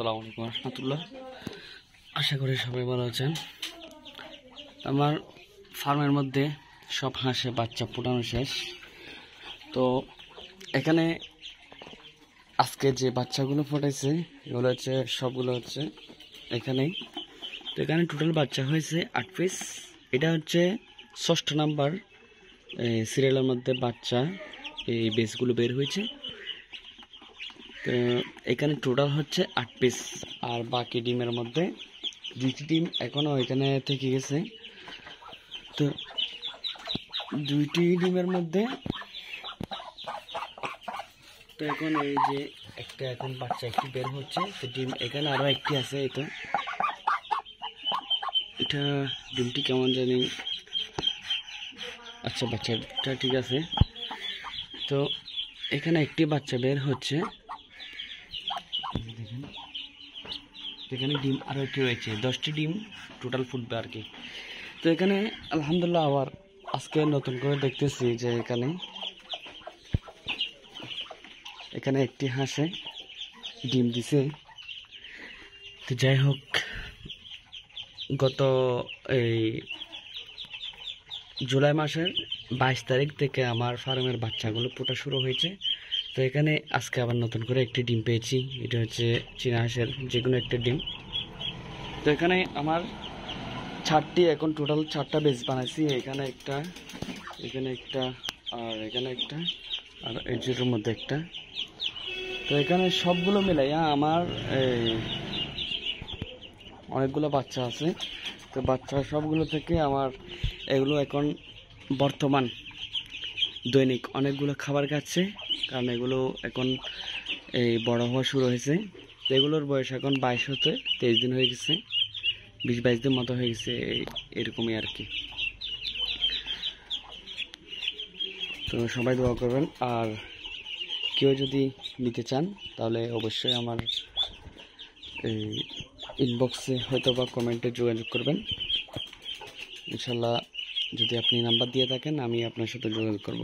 আসসালামু আলাইকুম রহমতুল্লাহ। আশা করি সবাই ভালো আছেন। আমার ফার্মের মধ্যে সব হাঁসে বাচ্চা ফোটানো শেষ। তো এখানে আজকে যে বাচ্চাগুলো ফোটাইছে এগুলো হচ্ছে সবগুলো হচ্ছে এখানেই। তো এখানে টোটাল বাচ্চা হয়েছে 8 পিস। এটা হচ্ছে 6ষ্ঠ নাম্বার সিরিয়ালের মধ্যে বাচ্চা এই বেসগুলো বের হয়েছে। তো এখানে টোটাল হচ্ছে 8 পিস, আর বাকি ডিমের মধ্যে 2টি ডিম এখনও এখানে থেকে গেছে। তো 2টি ডিমের মধ্যে তো এখন এই যে একটা এখন বাচ্চা একটি বের হচ্ছে। তো ডিম এখানে আরও একটি আছে। এই তো এটা ডিমটি কেমন জানি, আচ্ছা বাচ্চাটা ঠিক আছে। তো এখানে একটি বাচ্চা বের হচ্ছে, দেখেন এখানে ডিম আরও একটি রয়েছে। 10টি ডিম টোটাল ফুটবে আর কি। তো এখানে আলহামদুলিল্লাহ আবার আজকে নতুন করে দেখতেছি যে এখানে একটি হাঁসে ডিম দিছে। তো যাই হোক, গত এই জুলাই মাসের 22 তারিখ থেকে আমার ফার্মের বাচ্চাগুলো ফোটা শুরু হয়েছে। তো এখানে আজকে আবার নতুন করে একটি ডিম পেয়েছি। এটা হচ্ছে চীনা হাঁসের যে কোনো একটা ডিম। তো এখানে আমার 4টি এখন টোটাল 4টা বেস বানাইছি। এখানে একটা, এখানে একটা, আর এখানে একটা, আর এই দুটোর মধ্যে একটা। তো এখানে সবগুলো মিলাইয়া আমার অনেকগুলো বাচ্চা আছে। তো বাচ্চা সবগুলো থেকে আমার এগুলো এখন বর্তমান দৈনিক অনেকগুলো খাবার খাচ্ছে, কারণ এগুলো এখন এই বড় হওয়া শুরু হয়েছে। তো এগুলোর বয়স এখন 22 হতে 23 দিন হয়ে গেছে, 20-22 দিন মতো হয়ে গেছে, এরকমই আর কি। তো সবাই দোয়া করবেন, আর কেউ যদি নিতে চান তাহলে অবশ্যই আমার এই ইনবক্সে হয়তো বা কমেন্টে যোগাযোগ করবেন। ইনশাল্লাহ যদি আপনি নাম্বার দিয়ে থাকেন আমি আপনার সাথে যোগাযোগ করব।